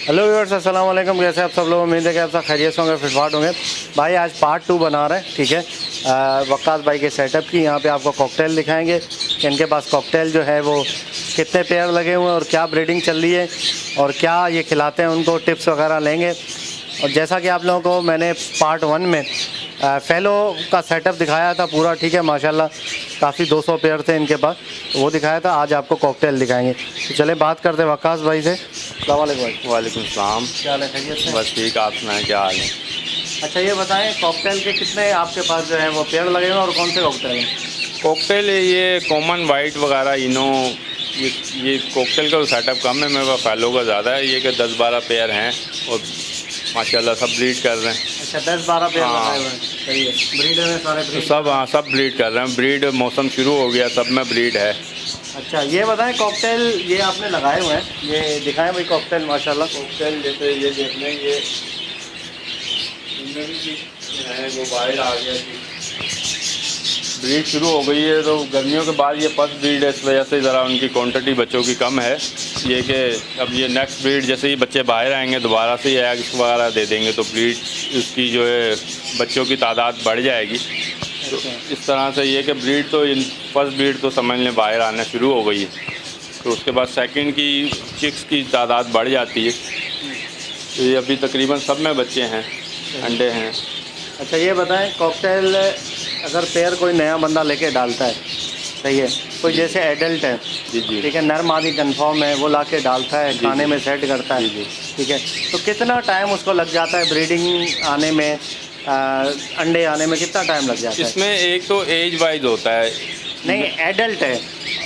Hello viewers, अस्सलाम वालेकुम। कैसे आप सब लोग? उम्मीद है कि आप सब खैरियत से होंगे, फिटफाट होंगे। भाई आज पार्ट 2 बना रहे हैं, ठीक है। वक्कास भाई के सेटअप की यहाँ पे आपको कॉकटेल दिखाएंगे कि इनके पास कॉकटेल जो है वो कितने पेयर लगे हुए हैं और क्या ब्रीडिंग चल रही है और क्या ये खिलाते हैं, उनको टिप्स वगैरह लेंगे। और जैसा कि आप लोगों को मैंने पार्ट 1 में फैलो का सेटअप दिखाया था पूरा, ठीक है, माशाल्लाह काफ़ी 200 पेयर थे इनके पास, तो वो दिखाया था। आज आपको कॉकटेल दिखाएंगे, तो चले बात करते हैं वक्कास भाई से। अस्सलाम वालेकुम भाई। वालेकुम सलाम। क्या हाल है? खैरियत से? बस ठीक, आप सुनाएं क्या हाल है? अच्छा ये बताएं, कॉकटेल के कितने आपके पास जो है वो पेयर लगे हुए हैं और कौन से कॉकटेल हैं? कॉकटेल ये कॉमन वाइट वगैरह इनो, ये कॉकटेल का सेटअप कम है, मेरे पास फैलो का ज़्यादा है। ये कि 10-12 पेयर हैं और माशाल्लाह सब ब्रीड कर रहे हैं। अच्छा 10-12 पेयर हाँ। लगाए हुए हैं, सही है। ब्रीड में सारे तो ब्रीड? सब, हाँ, सब ब्रीड कर रहे हैं। ब्रीड मौसम शुरू हो गया, सब में ब्रीड है। अच्छा ये बताएं, कॉकटेल ये आपने लगाए हुए हैं, ये दिखाएं भाई कॉकटेल। माशाल्लाह कॉकटेल जैसे ये देख लें, ये इनमें भी है, वो बाहर आ गया कि ब्रीड शुरू हो गई है। तो गर्मियों के बाद ये फर्स्ट ब्रीड है, इस वजह से ज़रा उनकी क्वांटिटी बच्चों की कम है। ये कि अब ये नेक्स्ट ब्रीड जैसे ही बच्चे बाहर आएंगे दोबारा से ये एग्स वगैरह दे देंगे तो ब्रीड उसकी जो है बच्चों की तादाद बढ़ जाएगी। तो इस तरह से ये कि ब्रीड तो फर्स्ट ब्रीड तो समझ लें बाहर आना शुरू हो गई है, तो उसके बाद सेकंड की चिक्स की तादाद बढ़ जाती है। तो ये अभी तकरीबन सब में बच्चे हैं, अंडे हैं। अच्छा ये बताएं, कॉकटेल अगर पेयर कोई नया बंदा लेके डालता है, सही है, कोई जैसे एडल्ट है, जी जी, ठीक है, नर मादी कन्फर्म है, वो ला के डालता है, जी, खाने जी। में सेट करता है, जी जी। ठीक है, तो कितना टाइम उसको लग जाता है ब्रीडिंग आने में, अंडे आने में कितना टाइम लग जाता है? इसमें एक तो एज वाइज होता है। नहीं एडल्ट है,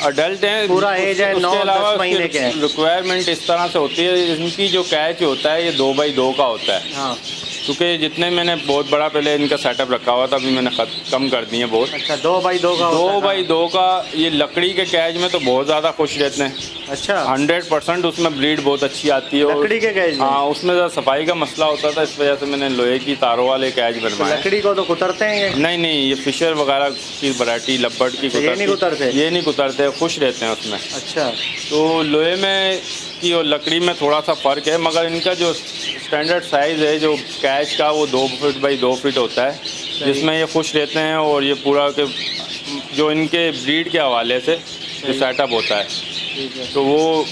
अडल्ट हैं, पूरा एज है, 9-10 महीने के हैं। रिक्वायरमेंट इस तरह से होती है, इनकी जो कैच होता है ये 2x2 का होता है। हाँ। क्योंकि जितने मैंने बहुत बड़ा पहले इनका सेटअप रखा हुआ था, अभी मैंने कम कर दिए बहुत। अच्छा 2x2 का होता है? 2x2 का ये लकड़ी के कैच में तो बहुत ज़्यादा खुश रहते हैं। अच्छा 100% उसमें ब्रीड बहुत अच्छी आती है। लकड़ी के कैच में? हाँ, उसमें ज़रा सफाई का मसला होता था, इस वजह से मैंने लोहे की तारों वाले कैच तो बनवाए। लकड़ी को तो कुतरते हैं ये? नहीं, ये फिशर वगैरह की वैरायटी लब्बड़ की ये नहीं कुतरते? ये नहीं कुतरते, खुश रहते हैं उसमें। अच्छा तो लोहे में की और लकड़ी में थोड़ा सा फ़र्क है, मगर इनका जो स्टैंडर्ड साइज़ है जो कैच का वो 2 फीट बाई 2 फीट होता है, जिसमें ये खुश रहते हैं। और ये पूरा के जो इनके ब्रीड के हवाले से जो सेटअप होता है, ठीक है। तो वो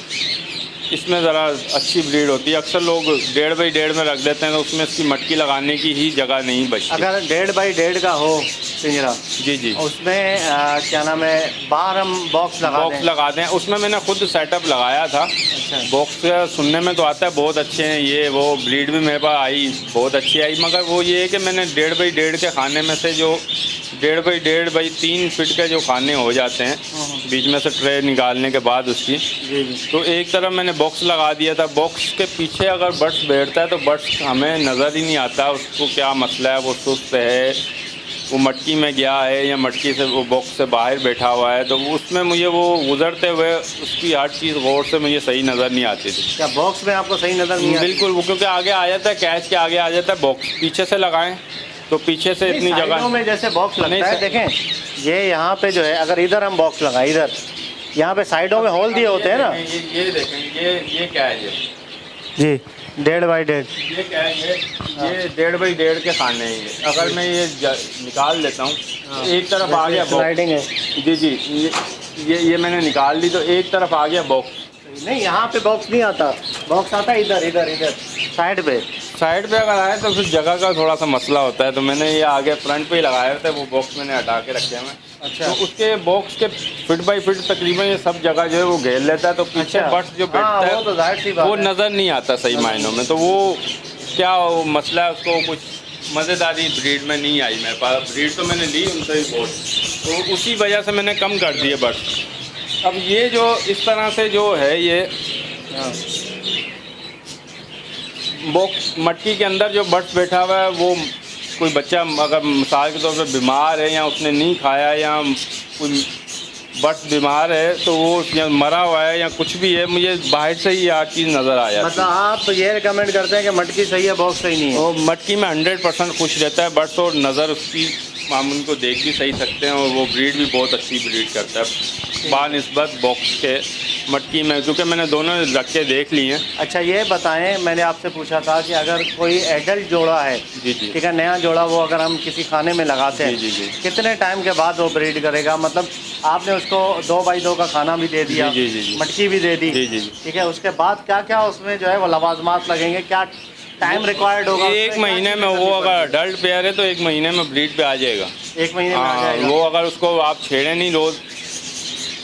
इसमें ज़रा अच्छी ब्रीड होती है। अक्सर लोग 1.5x1.5 में रख देते हैं, तो उसमें इसकी मटकी लगाने की ही जगह नहीं बचती। अगर 1.5x1.5 का हो पिंजरा, जी जी, उसमें क्या नाम है, बाहर हम बॉक्स लगा दें। उसमें मैंने खुद सेटअप लगाया था। अच्छा बॉक्स का सुनने में तो आता है बहुत अच्छे हैं, ये वो ब्रीड भी मेरे पास आई, बहुत अच्छी आई, मगर वो ये है कि मैंने 1.5x1.5 के खाने में से जो 1.5x1.5 बाई 3 फीट के जो खाने हो जाते हैं, बीच में से ट्रे निकालने के बाद उसकी, जी जी, तो एक तरफ मैंने बॉक्स लगा दिया था। बॉक्स के पीछे अगर बर्ड्स बैठता है तो बर्ड्स हमें नज़र ही नहीं आता उसको क्या मसला है, वो सुस्त है, वो मटकी में गया है या मटकी से वो बॉक्स से बाहर बैठा हुआ है। तो उसमें मुझे वो गुजरते हुए उसकी हर चीज़ गौर से मुझे सही नज़र नहीं आती थी। क्या बॉक्स में आपको सही नज़र नहीं आती? बिल्कुल, वो क्योंकि आगे आ जाता है, कैच के आगे आ जाता है बॉक्स, पीछे से लगाएं तो पीछे से इतनी जगह में जैसे बॉक्स लगता है, देखें ये यहाँ पे जो है, अगर इधर हम बॉक्स लगाए, इधर यहाँ पे साइडों में होल दिए होते हैं ना, ये देखें, ये क्या है, ये जी 1.5x1.5, ये क्या है, ये 1.5x1.5 के खाने हैं ये। अगर मैं ये निकाल लेता हूँ, एक तरफ आ गया स्लाइडिंग है। जी जी, ये मैंने निकाल ली तो एक तरफ आ गया बॉक्स। नहीं यहाँ पे बॉक्स नहीं आता, बॉक्स आता है इधर इधर इधर साइड पे। साइड पे अगर आए तो फिर जगह का थोड़ा सा मसला होता है, तो मैंने ये आगे फ्रंट पे ही लगाए थे, वो बॉक्स मैंने हटा के रखे हैं। अच्छा तो उसके बॉक्स के फीट बाई फीट तकरीबन ये सब जगह जो है वो घेर लेता है, तो पीछे अच्छा। बर्ड्स जो बैठता है वो तो जाहिर सी बात वो है। नज़र नहीं आता सही मायनों में। तो वो क्या वो मसला है, उसको कुछ मज़ेदारी ब्रीड में नहीं आई मेरे पास। ब्रीड तो मैंने ली उनसे भी बहुत, तो उसी वजह से मैंने कम कर दिए बर्ड्स। अब ये जो इस तरह से जो है ये बॉक्स मटकी के अंदर जो बर्ड्स बैठा हुआ है, वो कोई बच्चा अगर मिसाल के तौर पे बीमार है या उसने नहीं खाया या कोई बर्ड्स बीमार है तो वो या मरा हुआ है या कुछ भी है, मुझे बाहर से ही यार चीज़ नज़र आ जाती मतलब आप ये रिकमेंड करते हैं कि मटकी सही है, बॉक्स सही नहीं है? वो मटकी में 100% खुश रहता है बर्ड्स, और नज़र उसकी हम उनको देख भी सही सकते हैं, और वो ब्रीड भी बहुत अच्छी ब्रीड करता है बानिस्बत बॉक्स के मटकी में, क्योंकि मैंने दोनों रख के देख लिए हैं। अच्छा ये बताएं, मैंने आपसे पूछा था कि अगर कोई एडल्ट जोड़ा है, जी जी ठीक है, नया जोड़ा, वो अगर हम किसी खाने में लगाते हैं, जी जी कितने टाइम के बाद वो ब्रीड करेगा? मतलब आपने उसको 2x2 का खाना भी दे दिया, जी जी जी मटकी भी दे दी, जी जी जी ठीक है, उसके बाद क्या क्या उसमें जो है वो लवाजमात लगेंगे, क्या टाइम रिक्वायर्ड होगा? एक महीने में वो अगर अडल्ट पेयर है तो 1 महीने में ब्रीड पे आ जाएगा। 1 महीने में आ हाँ, जाएगा? वो अगर उसको आप छेड़े नहीं रोज,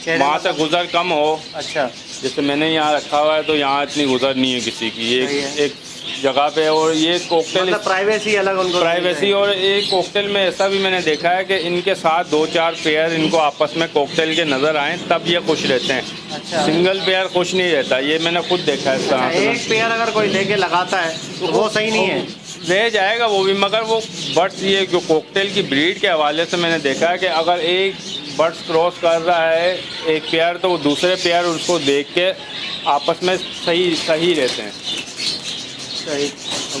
वहाँ से गुजर कम हो, अच्छा, जैसे मैंने यहाँ रखा हुआ है तो यहाँ इतनी गुजर नहीं है किसी की, सही है। एक जगह पे। और ये कोकटेल मतलब प्राइवेसी अलग उनको प्राइवेसी, और एक कोकटेल में ऐसा भी मैंने देखा है कि इनके साथ 2-4 पेयर इनको आपस में कोकटेल के नज़र आए तब ये खुश रहते हैं। अच्छा, सिंगल पेयर खुश नहीं रहता, ये मैंने खुद देखा है इस तरह से। एक पेयर अगर कोई लेके लगाता है तो वो सही नहीं है? रह जाएगा वो भी, मगर वो बर्ड्स, ये जो कोकटेल की ब्रीड के हवाले से मैंने देखा है कि अगर एक बर्ड्स क्रॉस कर रहा है एक पेयर, तो वो दूसरे पेयर उसको देख के आपस में सही रहते हैं। सही।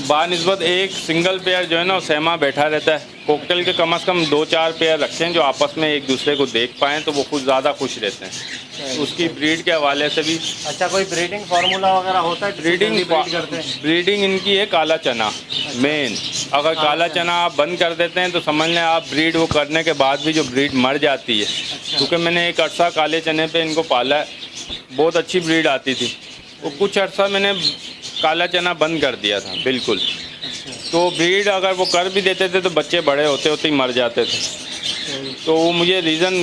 बानिस्बत एक सिंगल पेयर जो है ना वो सहमा बैठा रहता है। कोकटेल के कम से कम 2-4 पेयर रखें जो आपस में एक दूसरे को देख पाएँ तो वो कुछ ज़्यादा खुश रहते हैं। उसकी ब्रीड के हवाले से भी। अच्छा, कोई ब्रीडिंग फार्मूला वगैरह होता है? ब्रीडिंग इनकी है काला चना मेन। अगर काला चना आप बंद कर देते हैं तो समझ लें आप ब्रीड वो करने के बाद भी जो ब्रीड मर जाती है। क्योंकि मैंने एक अर्सा काले चने पे इनको पाला है, बहुत अच्छी ब्रीड आती थी, वो कुछ अर्सा मैंने काला चना बंद कर दिया था बिल्कुल। तो ब्रीड अगर वो कर भी देते थे तो बच्चे बड़े होते होते ही मर जाते थे। तो वो मुझे रीज़न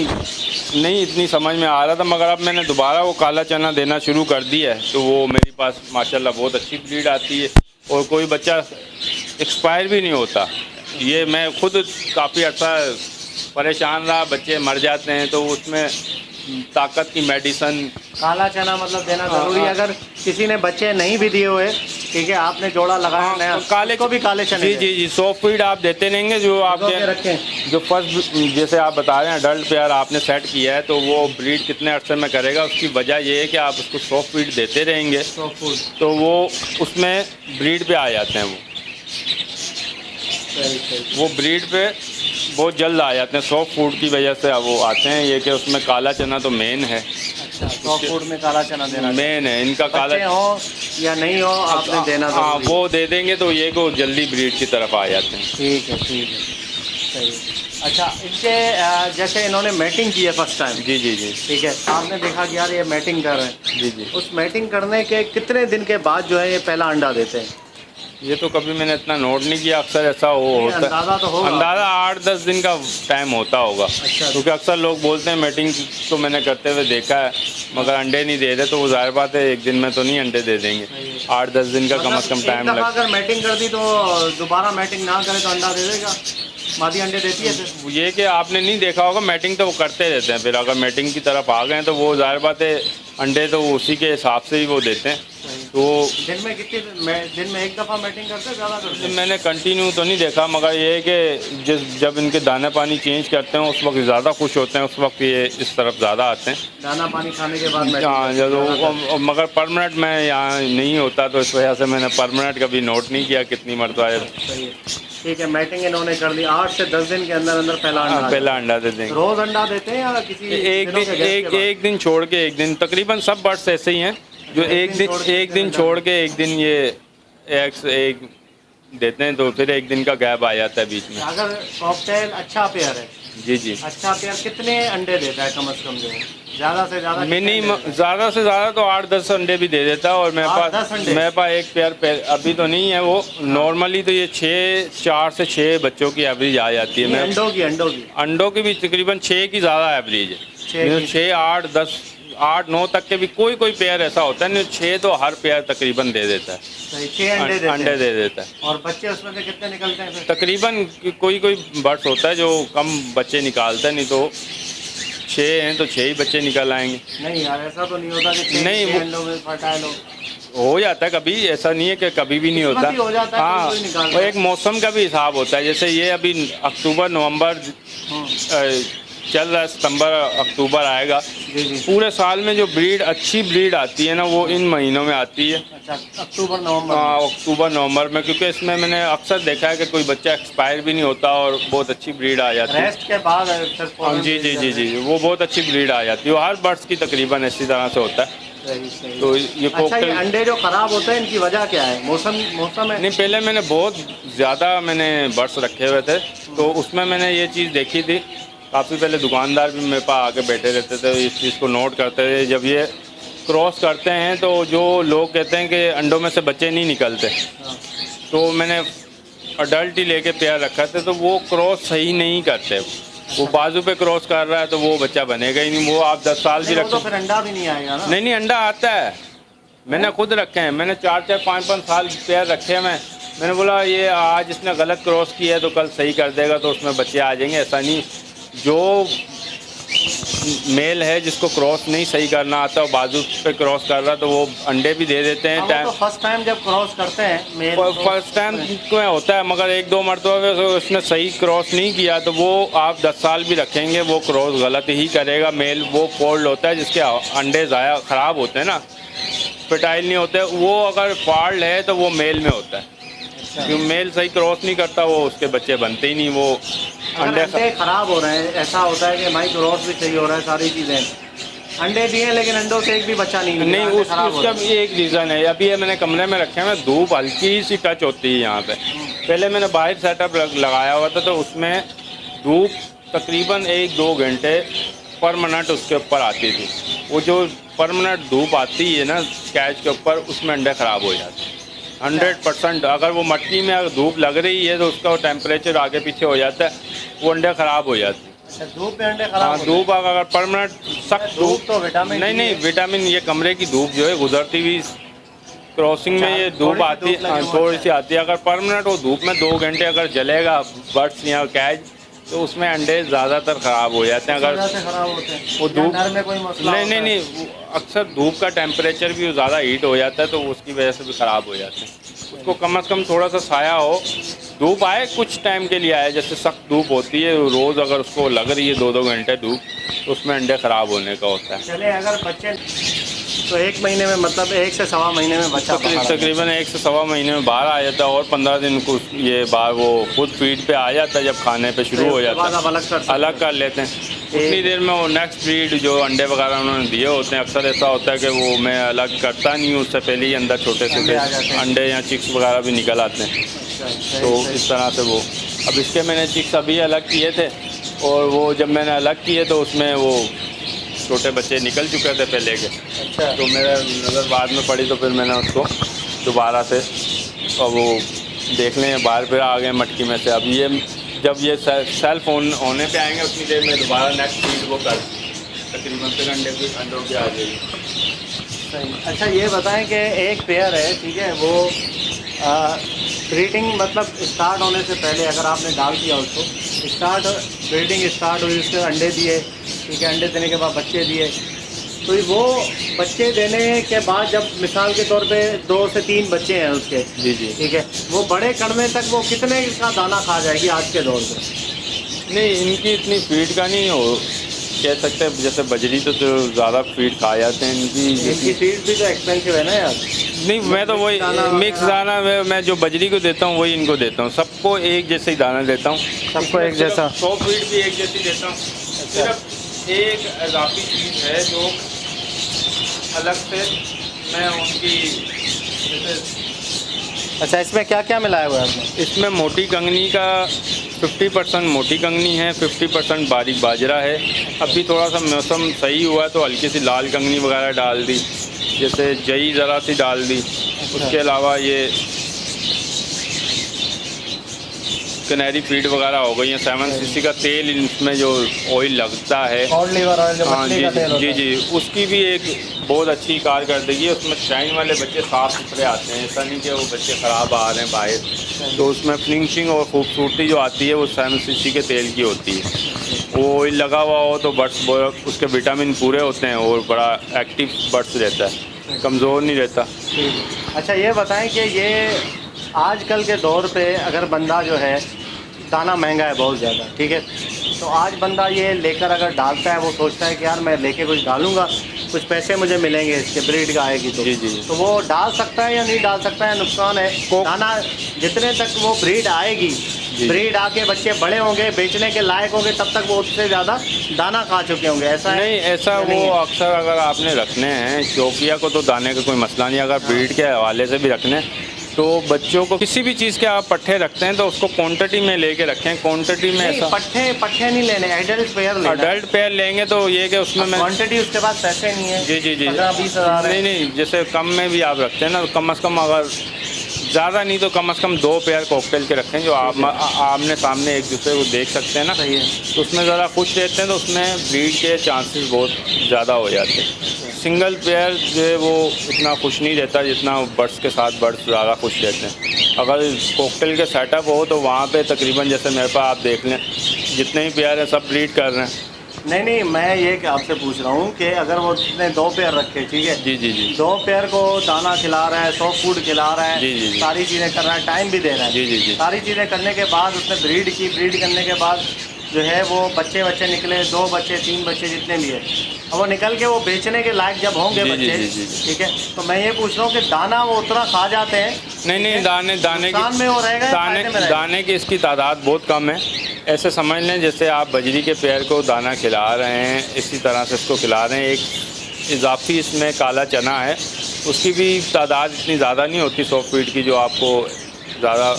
नहीं इतनी समझ में आ रहा था, मगर अब मैंने दोबारा वो काला चना देना शुरू कर दिया है तो वो मेरे पास माशाल्लाह बहुत अच्छी ब्रीड आती है और कोई बच्चा एक्सपायर भी नहीं होता। ये मैं खुद काफ़ी अच्छा परेशान रहा, बच्चे मर जाते हैं तो उसमें ताकत की मेडिसन। काला चना मतलब देना जरूरी है? अगर किसी ने बच्चे नहीं भी दिए हुए, ठीक है, आपने जोड़ा लगाया नया, काले को भी काले चने? जी जी जी, सॉफ्ट फीड आप देते रहेंगे जो आप रखें। जो फर्स्ट जैसे आप बता रहे हैं अडल्ट पेयर आपने सेट किया है तो वो ब्रीड कितने अरसे में करेगा, उसकी वजह ये है कि आप उसको सॉफ्ट फीड देते रहेंगे तो वो उसमें ब्रीड पे आ जाते हैं। वो ब्रीड पे बहुत जल्द आ जाते हैं, सॉफ्ट फूड की वजह से वो आते हैं। ये कि उसमें काला चना तो मेन है। अच्छा, सॉफ्ट फूड में काला चना देना मेन है इनका। काला हो या नहीं हो आपने देना। हाँ, वो दे देंगे तो ये को जल्दी ब्रीड की तरफ आ जाते हैं। ठीक है, ठीक है, सही। अच्छा, इनके जैसे इन्होंने मैटिंग की है फर्स्ट टाइम, जी जी जी, ठीक है, आपने देखा कि यार ये मैटिंग कर रहे हैं, जी जी, उस मैटिंग करने के कितने दिन के बाद जो है ये पहला अंडा देते हैं? ये तो कभी मैंने इतना नोट नहीं किया, अक्सर ऐसा होता है। अंदाज़ा तो होगा, अंदाज़ा 8-10 दिन का टाइम होता होगा। अच्छा, क्योंकि अक्सर लोग बोलते हैं मीटिंग तो मैंने करते हुए देखा है, मगर अंडे नहीं दे रहे तो वो जाहिर बात है एक दिन में तो नहीं अंडे दे देंगे। 8-10 दिन का कम से कम टाइम लगता है। अगर मैटिंग कर दी तो दोबारा मैटिंग ना करे तो अंडा दे देगा? मादी अंडे देती है फिर? ये कि आपने नहीं देखा होगा, मैटिंग तो वो करते रहते हैं, फिर अगर मैटिंग की तरफ आ गए तो वो जाहिर बात है अंडे तो उसी के हिसाब से ही वो देते हैं। तो दिन में एक दफ़ा मैटिंग करते हैं, ज़्यादा करते हैं? मैंने कंटिन्यू तो नहीं देखा, मगर ये है कि जब इनके दाना पानी चेंज करते हैं उस वक्त ज़्यादा खुश होते हैं, उस वक्त ये इस तरफ ज़्यादा आते हैं। दाना पानी खाने के बाद? हाँ, जब मगर परमानेंट मैं यहाँ नहीं होता तो इस वजह से मैंने परमानेंट कभी नोट नहीं किया कितनी मरतबा है। ठीक है, मैटिंग इन्होंने कर दी, 8 से 10 दिन के अंदर अंदर पहला अंडा दे देंगे। रोज़ अंडा देते हैं या किसी एक दिन छोड़ के एक दिन? तकरीबन सब बर्ड्स ऐसे ही हैं जो एक दिन छोड़ के एक दिन ये एक देते हैं, तो फिर एक दिन का गैप आ जाता है बीच में। अगर कॉकटेल अच्छा पेयर है, जी जी, अच्छा पेयर कितने अंडे देता है कम से कम? जो ज़्यादा से ज़्यादा मिनिमम ज़्यादा से ज़्यादा तो 8-10 अंडे भी दे देता है। और मेरे पास एक पेयर अभी तो नहीं है, वो नॉर्मली तो ये 4 से 6 बच्चों की एवरेज आ जाती है। मैं अंडों की भी तकरीबन 6 की ज़्यादा एवरेज है। 6, 8, 10, 8, 9 तक के भी कोई पेयर ऐसा होता है नहीं, 6 तो हर पेयर तकरीबन दे देता है। 6 अंडे दे देता है। और बच्चे उसमें से कितने निकलते हैं? तकरीबन कोई बर्ड्स होता है जो कम बच्चे निकालता है, नहीं तो 6 हैं तो 6 ही बच्चे निकल आएंगे। नहीं यार, ऐसा तो नहीं होता कि नहीं, हो जाता है कभी, ऐसा नहीं है कि कभी भी नहीं होता। हाँ, वो एक मौसम का भी हिसाब होता है। जैसे ये अभी अक्टूबर नवंबर चल रहा है, सितंबर अक्टूबर आएगा। जी जी। पूरे साल में जो ब्रीड अच्छी ब्रीड आती है ना वो इन महीनों में आती है। अच्छा, अक्टूबर नवंबर। हाँ, अक्टूबर नवंबर में, क्योंकि इसमें मैंने अक्सर देखा है कि कोई बच्चा एक्सपायर भी नहीं होता और बहुत अच्छी ब्रीड आ जाती है। रेस्ट के बाद फिर हाँ जी जी जी जी, वो बहुत अच्छी ब्रीड आ जाती है। वो हर बर्ड्स की तकरीबन इसी तरह से होता है। सही सही। तो ये अच्छा, ये कोकटेल अंडे जो खराब होते हैं इनकी वजह क्या है? मौसम है? नहीं, पहले मैंने बहुत ज़्यादा बर्ड्स रखे हुए थे, तो उसमें मैंने ये चीज़ देखी थी। काफ़ी पहले दुकानदार भी मेरे पास आके बैठे रहते थे, इस चीज़ को नोट करते थे। जब ये क्रॉस करते हैं तो जो लोग कहते हैं कि अंडों में से बच्चे नहीं निकलते, हाँ। तो मैंने अडल्ट ही लेके पेयर रखा था, तो वो क्रॉस सही नहीं करते। वो बाजू पे क्रॉस कर रहा है तो वो बच्चा बनेगा ही नहीं। वो आप 10 साल भी नहीं, वो तो रखें, फिर अंडा भी नहीं आएगा ना। नहीं अंडा आता है। मैंने खुद रखे हैं, मैंने 4-4, 5-5 साल पेयर रखे हैं। मैंने बोला ये आज इसने गलत क्रॉस किया है तो कल सही कर देगा, तो उसमें बच्चे आ जाएंगे। ऐसा नहीं, जो मेल है जिसको क्रॉस नहीं सही करना आता और बाजू पे क्रॉस कर रहा तो वो अंडे भी दे देते हैं। हाँ, टाइम वो तो फर्स्ट टाइम जब क्रॉस करते हैं मेल, फर्स्ट टाइम में होता है, मगर 1-2 मरतबा उसने सही क्रॉस नहीं किया तो वो आप 10 साल भी रखेंगे वो क्रॉस गलत ही करेगा। मेल वो फोल्ड होता है जिसके अंडे ज़ाया ख़राब होते हैं ना, फर्टाइल नहीं होते, वो अगर फॉल्ट है तो वो मेल में होता है। अच्छा। क्योंकि मेल सही क्रॉस नहीं करता, वो उसके बच्चे बनते ही नहीं। वो अंडे खराब हो रहे हैं, ऐसा होता है कि भाई क्रॉस भी सही हो रहा है, सारी चीज़ें अंडे दिए लेकिन अंडों से एक भी बच्चा नहीं उसका भी एक रीज़न है। अभी ये मैंने कमरे में रखे हैं, धूप हल्की सी टच होती है यहाँ पे। पहले मैंने बाहर सेटअप लगाया हुआ था तो उसमें धूप तकरीबन 1-2 घंटे परमानेंट उसके ऊपर आती थी। वो जो परमानेंट धूप आती है ना कैच के ऊपर, उसमें अंडे ख़राब हो जाते हैं 100%। अगर वो मट्टी में अगर धूप लग रही है तो उसका टेम्परेचर आगे पीछे हो जाता है, वो अंडे ख़राब हो जाते हैं। अच्छा, धूप में अंडे खराब? हाँ, धूप अगर परमानेंट सख्त धूप तो विटामिन नहीं विटामिन, ये कमरे की धूप जो है गुजरती हुई क्रॉसिंग में ये धूप आती है, थोड़ी सी आती है। अगर परमानेंट वो धूप में 2 घंटे अगर जलेगा बर्ड्स या कैच, तो उसमें अंडे ज़्यादातर ख़राब हो जाते हैं। अगर खराब होते हैं वो धूप में कोई मसला नहीं, अक्सर धूप का टेम्परेचर भी ज़्यादा हीट हो जाता है तो उसकी वजह से भी ख़राब हो जाते हैं। उसको कम से कम थोड़ा सा साया हो, धूप आए कुछ टाइम के लिए आए, जैसे सख्त धूप होती है रोज़ अगर उसको लग रही है 2-2 घंटे धूप, तो उसमें अंडे ख़राब होने का होता है। चले अगर बच्चे तो 1 महीने में, मतलब 1 से सवा महीने में बच्चा तकरीबन 1 से सवा महीने में बाहर आ जाता है और 15 दिन को ये बाहर वो खुद फीड पे आ जाता है। जब खाने पे शुरू हो जाता है अलग कर लेते हैं। उतनी देर में वो नेक्स्ट ब्रीड जो अंडे वगैरह उन्होंने दिए होते हैं, अक्सर ऐसा होता है कि वो मैं अलग करता नहीं हूँ, उससे पहले ही अंदर छोटे छोटे अंडे या चिक्स वगैरह भी निकल आते हैं। तो इस तरह से वो अब इसके मैंने चिक्स अभी अलग किए थे, और वो जब मैंने अलग किए तो उसमें वो छोटे बच्चे निकल चुके थे पहले के। अच्छा। तो मेरे नज़र बाद में पड़ी तो फिर मैंने उसको दोबारा से, और वो देख लें बाहर फिर आ गए मटकी में से। अब ये जब ये सेल्फ होने पे आएंगे उतनी देर में दोबारा नेक्स्ट फीड वो कर तकरीबन फिर अंडों की आ जाएगी। सही। अच्छा, ये बताएं कि एक पेयर है, ठीक है, वो ब्रीडिंग मतलब स्टार्ट होने से पहले अगर आपने डाल दिया उसको, ब्रीडिंग स्टार्ट हुई, उसके अंडे दिए, ठीक है, अंडे देने के बाद बच्चे दिए, तो वो बच्चे देने के बाद जब मिसाल के तौर पे 2 से 3 बच्चे हैं उसके, जी जी, ठीक है, वो बड़े कड़मे तक वो कितने का दाना खा जाएगी आज के दौर पे? नहीं, इनकी इतनी फीड का नहीं हो कह सकते, जैसे बजरी तो ज़्यादा फीड खा जाते हैं इनकी फीड भी तो एक्सपेंसिव है ना यार। नहीं, मैं तो वही मिक्स दाना मैं जो बजरी को देता हूँ वही इनको देता हूँ। सबको एक जैसे ही दाना देता हूँ, सबको एक जैसा। 100 फीड भी एक जैसी देता हूँ। सिर्फ एक इजाफी चीज़ है जो अलग से मैं उनकी जैसे। अच्छा, इसमें क्या क्या मिलाया हुआ है आपने? इसमें मोटी कंगनी का 50% मोटी कंगनी है, 50% बारीक बाजरा है। अभी थोड़ा सा मौसम सही हुआ तो हल्की सी लाल कंगनी वगैरह डाल दी, जैसे जई ज़रा सी डाल दी। उसके अलावा ये कनेरी फीड वगैरह हो गई है। 7cc का तेल इसमें जो ऑयल लगता है, कॉड लिवर ऑयल जो हाँ मछली का तेल होता है। जी, उसकी भी एक बहुत अच्छी कारकर्दगी है। उसमें शाइन वाले बच्चे साफ़ सुथरे आते हैं, ऐसा नहीं कि वो बच्चे ख़राब आ रहे हैं बाहर। तो उसमें फिनिशिंग और खूबसूरती जो आती है वो 7cc के तेल की होती है। वो ऑयल लगा हुआ हो तो बर्ड्स उसके विटामिन पूरे होते हैं और बड़ा एक्टिव बर्ड्स रहता है, कमज़ोर नहीं रहता। अच्छा, ये बताएं कि ये आजकल के दौर पे अगर बंदा जो है दाना महंगा है बहुत ज़्यादा, ठीक है। तो आज बंदा ये लेकर अगर डालता है, वो सोचता है कि यार मैं लेके कुछ डालूंगा, कुछ पैसे मुझे मिलेंगे इसके, ब्रीड का आएगी तो। जी जी। तो वो डाल सकता है या नहीं डाल सकता है, नुकसान है। दाना जितने तक वो ब्रीड आएगी, ब्रीड आके बच्चे बड़े होंगे, बेचने के लायक होंगे, तब तक वो उससे ज़्यादा दाना खा चुके होंगे, ऐसा नहीं, ऐसा वो अक्सर अगर आपने रखने हैं शौकिया को तो दाने का कोई मसला नहीं। अगर ब्रीड के हवाले से भी रखने तो बच्चों को किसी भी चीज़ के आप पट्ठे रखते हैं तो उसको क्वांटिटी में लेके रखें। क्वांटिटी में ऐसा पट्ठे नहीं लेने, एडल्ट पेयर लेना। अडल्ट पेयर लेंगे तो ये कि उसमें मैं क्वांटिटी उसके पास पैसे नहीं है। जी जी जी। 15-20 हज़ार नहीं, जैसे कम में भी आप रखते हैं ना, कम से कम अगर ज़्यादा नहीं तो कम से कम 2 पेयर कॉकटेल के रखें जो आप आमने सामने एक दूसरे को देख सकते हैं ना। सही है। तो उसमें ज़रा खुश रहते हैं, तो उसमें ब्रीड के चांसेस बहुत ज़्यादा हो जाते हैं। सिंगल पेयर जो है वो इतना खुश नहीं रहता जितना बर्ड्स के साथ बर्ड्स ज़्यादा खुश रहते हैं। अगर कॉकटेल के सेटअप हो तो वहाँ पे तकरीबन जैसे मेरे पास आप देख लें जितने ही पेयर हैं सब ब्रीड कर रहे हैं। नहीं, मैं ये आपसे पूछ रहा हूँ कि अगर वो जितने 2 पेयर रखे, ठीक है, जी जी जी, 2 पेयर को दाना खिला रहा है, सॉफ्ट फूड खिला रहा है, जी जी जी, सारी चीज़ें कर रहा है, टाइम भी दे रहा है, जी जी जी, सारी चीज़ें करने के बाद उसने ब्रीड की, ब्रीड करने के बाद जो है वो बच्चे निकले, 2 बच्चे 3 बच्चे जितने भी है, अब वो निकल के वो बेचने के लायक जब होंगे बच्चे, ठीक है, तो मैं ये पूछ रहा हूँ कि दाना वो उतना खा जाते हैं? नहीं, दाने की इसकी तादाद बहुत कम है। ऐसे समझ लें जैसे आप बजरी के पेड़ को दाना खिला रहे हैं, इसी तरह से इसको खिला रहे हैं। एक इजाफी इसमें काला चना है, उसकी भी तादाद इतनी ज़्यादा नहीं होती 100 फीट की जो आपको ज़्यादा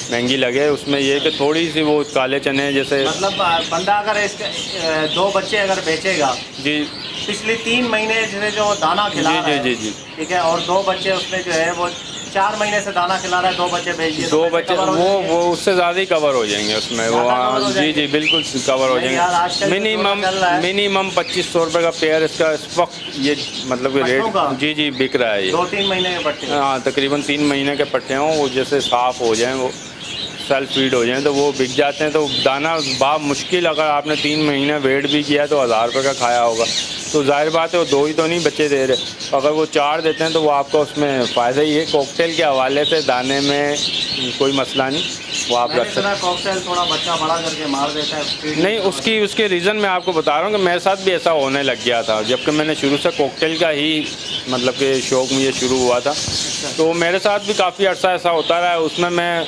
महंगी लगे। उसमें ये कि थोड़ी सी वो काले चने जैसे, मतलब बंदा अगर इसके 2 बच्चे अगर बेचेगा जी, पिछले 3 महीने जैसे जो दाना खिला रहा है, जी जी, ठीक है, और 2 बच्चे उसमें जो है वो 4 महीने से दाना खिला रहा है, 2 बच्चे भेज दिए, 2 बच्चे वो उससे ज़्यादा ही कवर हो जाएंगे उसमें वो। जी जी बिल्कुल कवर हो जाएंगे। मिनिमम 2500 रुपये का पेयर इसका इस वक्त ये मतलब कि रेट जी जी बिक रहा है। ये 2-3 महीने के पट्टे, हाँ तकरीबन 3 महीने के पट्टे हों, वो जैसे साफ़ हो जाएँ, वो सेल्फ फीड हो जाएँ तो वो बिक जाते हैं। तो दाना मुश्किल अगर आपने 3 महीने वेट भी किया तो 1000 रुपये का खाया होगा, तो जाहिर बात है वो 2 ही तो नहीं बच्चे दे रहे। अगर वो 4 देते हैं तो वो आपको उसमें फ़ायदा ही है। कॉकटेल के हवाले से दाने में कोई मसला नहीं, वो आप रख सकते हैं। कॉकटेल थोड़ा बच्चा बड़ा करके मार देता है। नहीं, उसके रीज़न मैं आपको बता रहा हूँ कि मेरे साथ भी ऐसा होने लग गया था, जबकि मैंने शुरू से कॉकटेल का ही मतलब कि शौक़ मुझे शुरू हुआ था। तो मेरे साथ भी काफ़ी अर्सा ऐसा होता रहा। उसमें मैं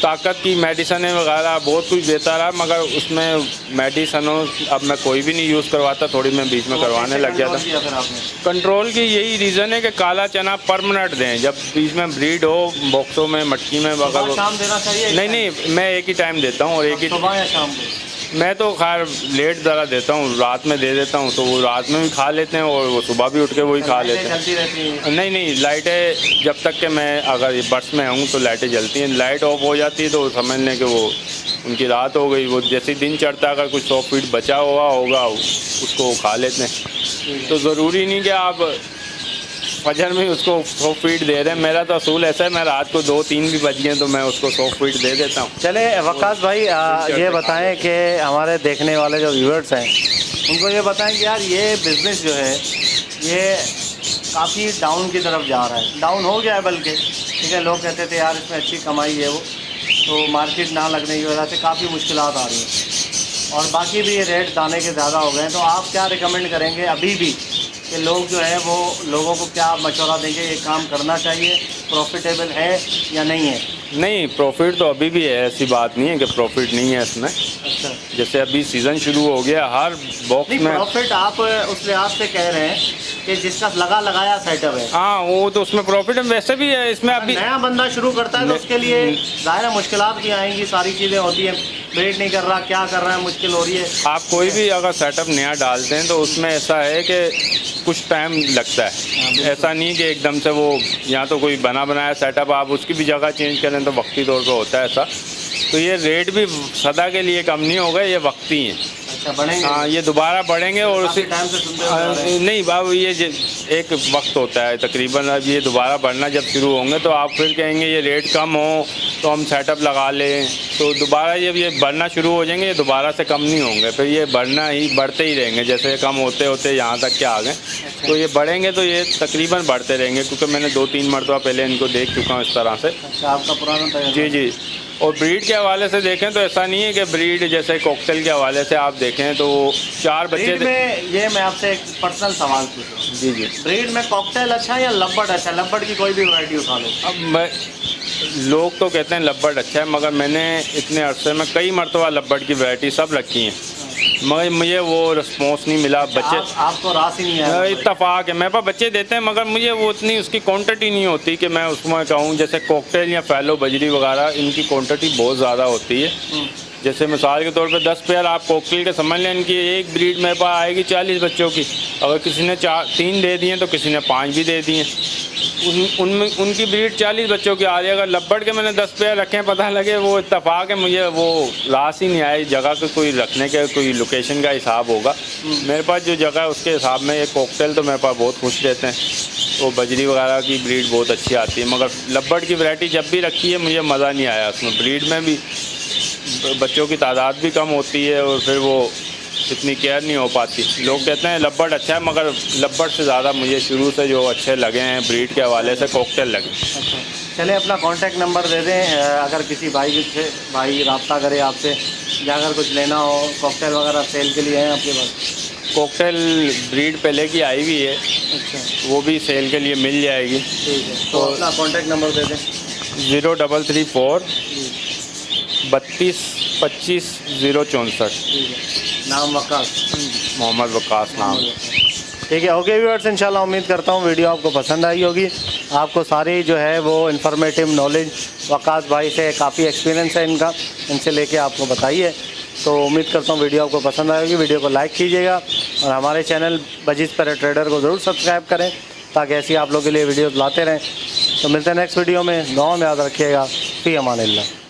ताकत की मेडिसिन वगैरह बहुत कुछ देता रहा, मगर उसमें मेडिसिनों अब मैं कोई भी नहीं यूज़ करवाता, थोड़ी मैं बीच में करवाने लग गया था। कंट्रोल की यही रीज़न है कि काला चना परमानेंट दें, जब बीच में ब्रीड हो बॉक्सों में मटकी में अगर शाम देना चाहिए। नहीं, मैं एक ही टाइम देता हूँ, और एक ही सुबह या शाम को। मैं तो खैर लेट ज़रा देता हूँ, रात में दे देता हूँ, तो वो रात में भी खा लेते हैं और वो सुबह भी उठ के वही खा लेते हैं। नहीं, लाइटें जब तक कि मैं अगर बस में हूँ तो लाइटें जलती हैं। लाइट ऑफ हो जाती है तो समझ लें कि वो उनकी रात हो गई। वो जैसे दिन चढ़ता है अगर कुछ 100 फीट बचा हुआ होगा उसको वो खा लेते हैं। तो ज़रूरी नहीं कि आप फजर में उसको 100 फीट दे रहे हैं। मेरा तो असूल ऐसा है, मैं रात को 2-3 भी बज गए तो मैं उसको 100 फीट दे देता हूँ। चले वकास भाई, ये बताएं कि हमारे देखने वाले जो व्यूअर्स हैं उनको ये बताएं कि यार ये बिज़नेस जो है ये काफ़ी डाउन की तरफ जा रहा है, डाउन हो गया है बल्कि, ठीक है। लोग कहते थे यार इसमें अच्छी कमाई है, वो तो मार्केट ना लगने की वजह से काफ़ी मुश्किलात आ रही हैं, और बाकी भी ये रेट दाने के ज़्यादा हो गए हैं। तो आप क्या रिकमेंड करेंगे अभी भी कि लोग जो है वो लोगों को क्या मशवरा देंगे, ये काम करना चाहिए, प्रॉफिटेबल है या नहीं है? नहीं, प्रॉफिट तो अभी भी है, ऐसी बात नहीं है कि प्रॉफिट नहीं है इसमें। अच्छा, जैसे अभी सीज़न शुरू हो गया, हर बॉक्स में प्रॉफिट आप उस लिहाज से कह रहे हैं कि जिसका लगाया सेटअप है, हाँ वो तो उसमें प्रॉफिट है। वैसे भी है इसमें अभी नया बंदा शुरू करता है तो उसके लिए ज़ाहिर मुश्किलात भी आएंगी, सारी चीज़ें होती हैं, ब्रीड नहीं कर रहा, क्या कर रहा है, मुश्किल हो रही है। आप कोई भी अगर सेटअप नया डालते हैं तो उसमें ऐसा है कि कुछ टाइम लगता है। ऐसा नहीं कि एकदम से वो यहाँ तो कोई बना बनाया सेटअप आप उसकी भी जगह चेंज करें तो वक्ती तौर पर होता है ऐसा। तो ये रेट भी सदा के लिए कम नहीं होगा, ये वक्ती हैं। अच्छा, बढ़ेंगे? हाँ, ये दोबारा बढ़ेंगे और उसी टाइम से सुनते नहीं बाबू, ये एक वक्त होता है तकरीबन। अब ये दोबारा बढ़ना जब शुरू होंगे तो आप फिर कहेंगे ये रेट कम हो तो हम सेटअप लगा लें, तो दोबारा जब ये बढ़ना शुरू हो जाएंगे ये दोबारा से कम नहीं होंगे, फिर ये बढ़ते ही रहेंगे। जैसे कम होते होते यहाँ तक के आ गए तो ये बढ़ेंगे, तो ये तकरीबन बढ़ते रहेंगे, क्योंकि मैंने 2-3 मरतबा पहले इनको देख चुका हूँ इस तरह से। अच्छा, आपका पुराना? जी जी। और ब्रीड के हवाले से देखें तो ऐसा नहीं है कि ब्रीड जैसे कॉकटेल के हवाले से आप देखें तो 4 बच्चे ब्रीड में ये मैं आपसे एक पर्सनल सवाल पूछ रहा हूँ, जी जी। ब्रीड में कॉकटेल अच्छा है या लब्बड़ अच्छा है? लब्बड़ की कोई भी वैरायटी उठा लो। अब मैं लोग तो कहते हैं लब्बड़ अच्छा है, मगर मैंने इतने अरसे में कई मरतबा लब्बड़ की वैरायटी सब रखी हैं, मगर मुझे वो रिस्पॉन्स नहीं मिला। बच्चे आपको रास ही नहीं आया? इत्तफाक है, मेरे पास बच्चे देते हैं, मगर मुझे वो उतनी उसकी क्वांटिटी नहीं होती कि मैं उसमें कहूँ जैसे कॉकटेल या फैलो बजरी वगैरह, इनकी क्वांटिटी बहुत ज़्यादा होती है। जैसे मिसाल के तौर पे 10 पेयर आप कॉकटेल के समझ लें, इनकी एक ब्रीड मेरे पास आएगी 40 बच्चों की। अगर किसी ने 3 दे दिए तो किसी ने 5 भी दे दिए, उनमें उनकी ब्रीड 40 बच्चों की आ रही है। अगर लब्बड़ के मैंने 10 पेयर रखे हैं, पता लगे वो इत्तफाक है, मुझे वो रास ही नहीं आई। जगह का कोई रखने के कोई लोकेशन का हिसाब होगा। मेरे पास जो जगह है उसके हिसाब में ये कॉकटेल तो मेरे पास बहुत खुश रहते हैं, वो बजरी वगैरह की ब्रीड बहुत अच्छी आती है। मगर लब्बड़ की वैरायटी जब भी रखी है मुझे मज़ा नहीं आया उसमें। ब्रीड में भी बच्चों की तादाद भी कम होती है और फिर वो इतनी केयर नहीं हो पाती। लोग कहते हैं लब्बड़ अच्छा है, मगर लब्बड़ से ज़्यादा मुझे शुरू से जो अच्छे लगे हैं ब्रीड के हवाले से कॉकटेल लगे। अच्छा, चलिए अपना कांटेक्ट नंबर दे दें, अगर किसी भाई से रब्ता करे आपसे या अगर कुछ लेना हो, कॉकटेल वगैरह सेल के लिए हैं आपके पास? कॉकटेल ब्रीड पहले की आई हुई है। अच्छा, वो भी सेल के लिए मिल जाएगी। ठीक है, तो अपना कांटेक्ट नंबर दे दें। 0334 32 25 064। ठीक है, नाम वक्कास? मोहम्मद वक्कास नाम। ठीक है, ओके व्यूअर्स, इंशाल्लाह उम्मीद करता हूँ वीडियो आपको पसंद आई होगी। आपको सारी जो है वो इन्फॉर्मेटिव नॉलेज वक्कास भाई से, काफ़ी एक्सपीरियंस है इनका, इनसे लेके आपको बताइए। तो उम्मीद करता हूँ वीडियो आपको पसंद आएगी। वीडियो को लाइक कीजिएगा और हमारे चैनल बजीज़ पैरेट ट्रेडर को ज़रूर सब्सक्राइब करें ताकि ऐसी आप लोगों के लिए वीडियोज़ लाते रहें। तो मिलते हैं नेक्स्ट वीडियो में। दुआ में याद रखिएगा। फ़ी अमानिल्लाह।